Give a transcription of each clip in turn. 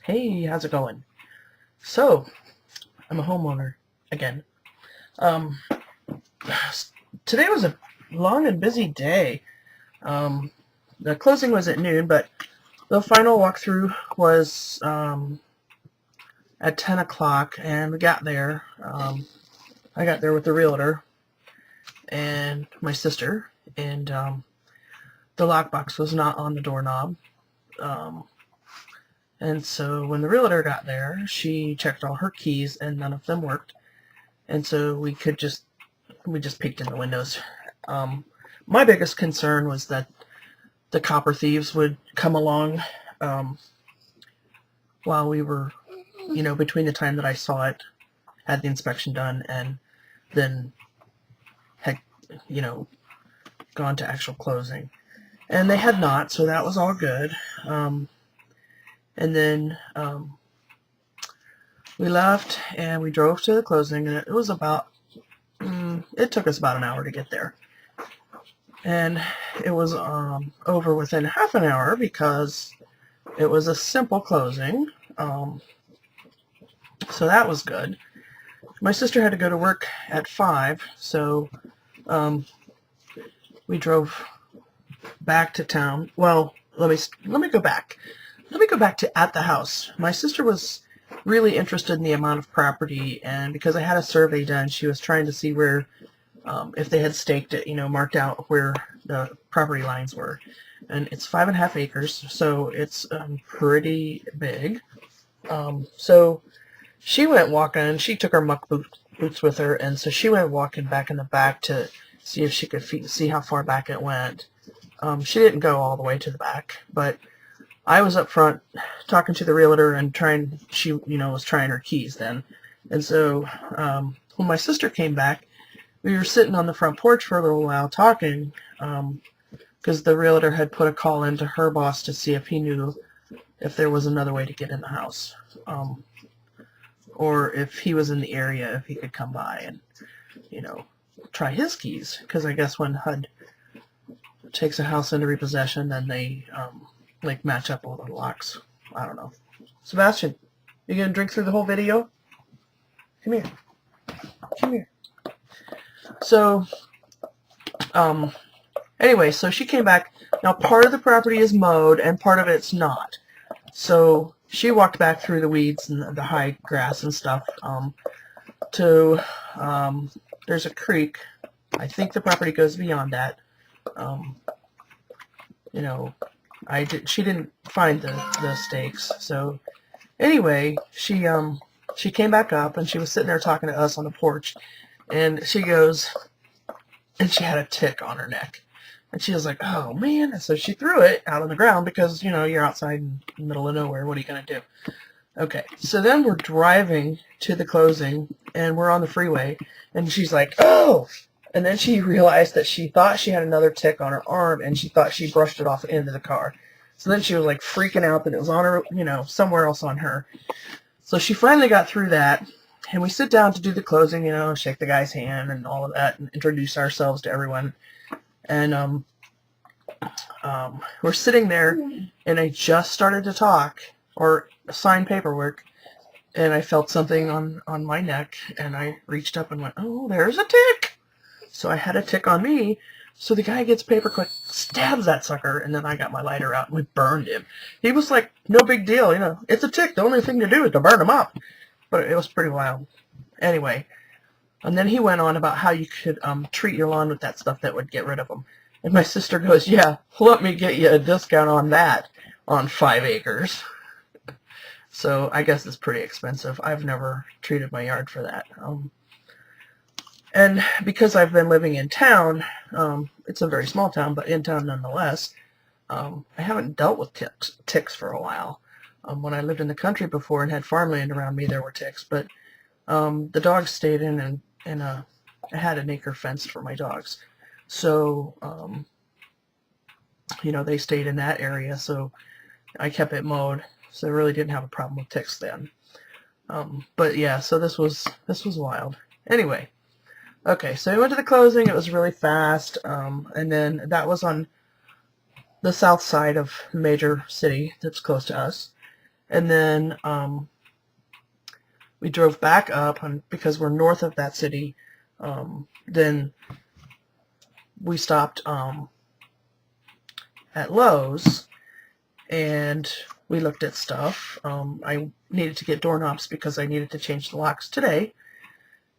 Hey, how's it going? So, I'm a homeowner again. Um, Today was a long and busy day. Um, the closing was at noon, but the final walkthrough was at 10 o'clock, and we got there. I got there with the realtor and my sister, and the lockbox was not on the doorknob. Um, and so when the realtor got there, she checked all her keys, and none of them worked. And so we just peeked in the windows. Um, my biggest concern was that the copper thieves would come along um, while we were, between the time that I saw it, had the inspection done, and then had, you know, gone to actual closing. And they had not, so that was all good. And then we left and we drove to the closing, and it was it took us about an hour to get there. And it was over within half an hour because it was a simple closing. So that was good. My sister had to go to work at 5, so we drove back to town. Well, let me go back. Let me go back to at the house. My sister was really interested in the amount of property, and because I had a survey done, she was trying to see where, if they had staked it, marked out where the property lines were. And it's 5.5 acres, so it's pretty big. So she went walking. She took her muck boots with her, and so she went walking back in the back to see if she could see how far back it went. She didn't go all the way to the back, but I was up front talking to the realtor and trying. She, was trying her keys then, and so when my sister came back, we were sitting on the front porch for a little while talking, because the realtor had put a call into her boss to see if he knew if there was another way to get in the house. Or if he was in the area, if he could come by and, try his keys. Because I guess when HUD takes a house into repossession, then they, match up all the locks. I don't know. Sebastian, you gonna drink through the whole video? Come here. Come here. So, anyway, so she came back. Now, part of the property is mowed, and part of it's not. So she walked back through the weeds and the high grass and stuff to there's a creek. I think the property goes beyond that. She didn't find the stakes. So anyway, she came back up and she was sitting there talking to us on the porch, and she goes, and she had a tick on her neck. And she was like, oh, man. And so she threw it out on the ground because, you're outside in the middle of nowhere. What are you going to do? Okay, so then we're driving to the closing, and we're on the freeway, and she's like, oh! And then she realized that she thought she had another tick on her arm, and she thought she brushed it off into the car. So then she was, freaking out that it was on her, somewhere else on her. So she finally got through that, and we sit down to do the closing, shake the guy's hand and all of that, and introduce ourselves to everyone. And we're sitting there, and I just started to talk or sign paperwork, and I felt something on my neck, and I reached up and went, oh, there's a tick. So I had a tick on me. So the guy gets paperclip, stabs that sucker, and then I got my lighter out and we burned him. He was like, no big deal, it's a tick. The only thing to do is to burn him up. But it was pretty wild. Anyway. And then he went on about how you could treat your lawn with that stuff that would get rid of them. And my sister goes, yeah, let me get you a discount on that on 5 acres. So I guess it's pretty expensive. I've never treated my yard for that. And because I've been living in town, it's a very small town, but in town nonetheless, I haven't dealt with ticks for a while. When I lived in the country before and had farmland around me, there were ticks, but the dogs stayed in and I had an acre fenced for my dogs. So, they stayed in that area, so I kept it mowed, so I really didn't have a problem with ticks then. But yeah, so this was wild. Anyway, okay, so we went to the closing. It was really fast, and then that was on the south side of a major city that's close to us. And then we drove back up, and because we're north of that city, then we stopped at Lowe's, and we looked at stuff. I needed to get doorknobs because I needed to change the locks today,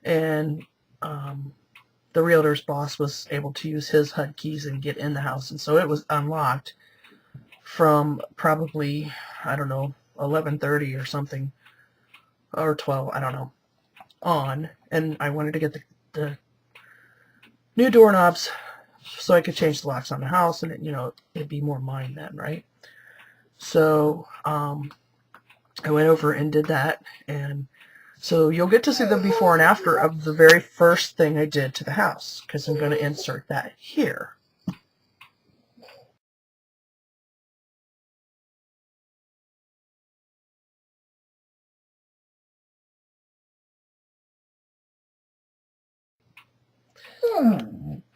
and the realtor's boss was able to use his HUD keys and get in the house, and so it was unlocked from probably, I don't know, 11:30 or something, or 12, I don't know, on, and I wanted to get the new doorknobs so I could change the locks on the house, and it'd be more mine then, right? So I went over and did that, and so you'll get to see the before and after of the very first thing I did to the house, because I'm going to insert that here.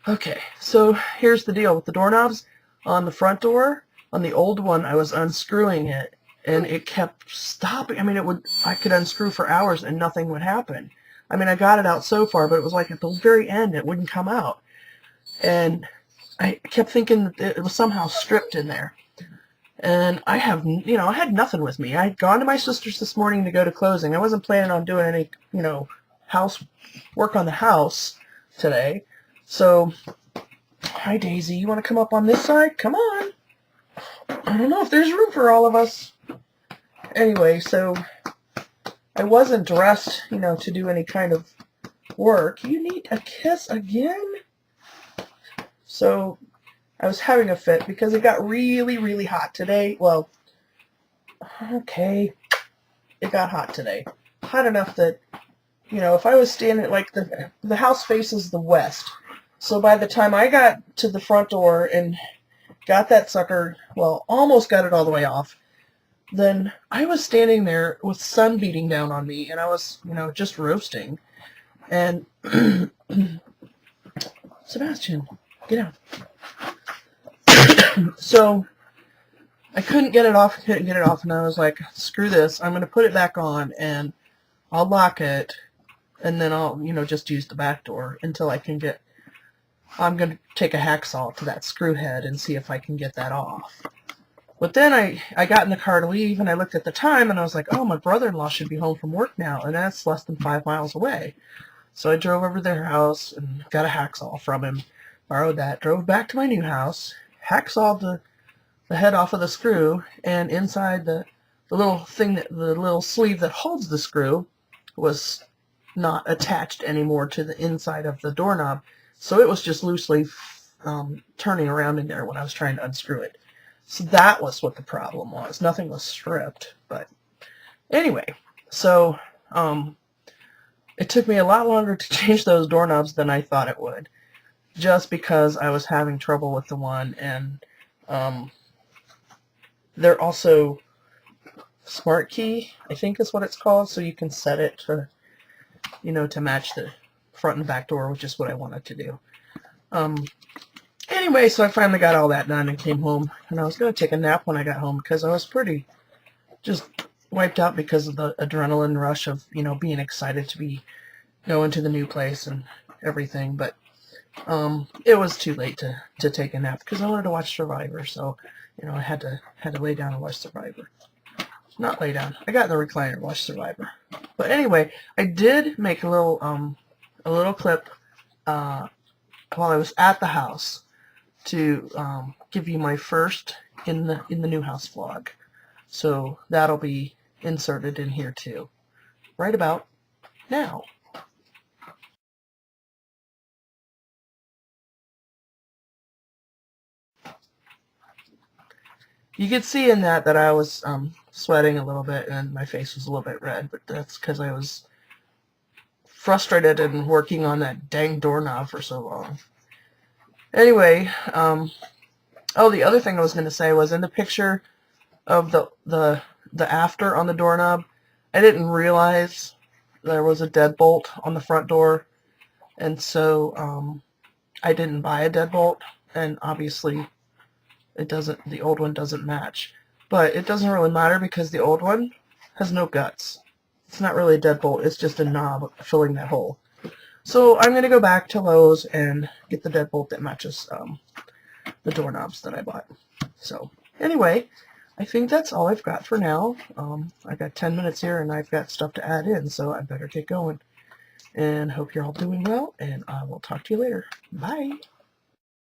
Okay, so here's the deal with the doorknobs. On the front door, on the old one, I was unscrewing it, and it kept stopping. I mean, I could unscrew for hours and nothing would happen. I mean, I got it out so far, but it was like at the very end, it wouldn't come out. And I kept thinking that it was somehow stripped in there. And I had nothing with me. I had gone to my sister's this morning to go to closing. I wasn't planning on doing any, house work on the house today. So, hi Daisy, you want to come up on this side? Come on. I don't know if there's room for all of us. Anyway, so I wasn't dressed, to do any kind of work. You need a kiss again? So I was having a fit because it got really, really hot today. Well, okay, it got hot today. Hot enough that, if I was standing, like the house faces the west. So by the time I got to the front door and got that sucker, well, almost got it all the way off, then I was standing there with sun beating down on me, and I was, just roasting. And Sebastian, get out. So I couldn't get it off, and I was like, screw this, I'm going to put it back on, and I'll lock it, and then I'll, just use the back door until I'm going to take a hacksaw to that screw head and see if I can get that off. But then I got in the car to leave, and I looked at the time, and I was like, oh, my brother-in-law should be home from work now, and that's less than 5 miles away. So I drove over to their house and got a hacksaw from him, borrowed that, drove back to my new house, hacksawed the head off of the screw, and inside the little thing, the little sleeve that holds the screw was not attached anymore to the inside of the doorknob, so it was just loosely turning around in there when I was trying to unscrew it. So that was what the problem was. Nothing was stripped, but anyway, so it took me a lot longer to change those doorknobs than I thought it would, just because I was having trouble with the one, and they're also smart key, I think is what it's called, so you can set it to, to match the front and back door, which is what I wanted to do. Anyway, so I finally got all that done and came home, and I was going to take a nap when I got home because I was pretty just wiped out because of the adrenaline rush of, being excited to be going to the new place and everything, but it was too late to take a nap because I wanted to watch Survivor, so, I had to lay down and watch Survivor. Not lay down. I got in the recliner and watched Survivor. But anyway, I did make a little clip while I was at the house to give you my first in the new house vlog. So that'll be inserted in here too, right about now. You could see in that I was sweating a little bit and my face was a little bit red, but that's because I was frustrated and working on that dang doorknob for so long. Anyway, oh, the other thing I was going to say was in the picture of the after on the doorknob, I didn't realize there was a deadbolt on the front door, and so I didn't buy a deadbolt, and obviously the old one doesn't match. but it doesn't really matter because the old one has no guts. It's not really a deadbolt, it's just a knob filling that hole. So I'm going to go back to Lowe's and get the deadbolt that matches the doorknobs that I bought. So anyway, I think that's all I've got for now. I've got 10 minutes here and I've got stuff to add in, so I better get going. And hope you're all doing well, and I will talk to you later. Bye!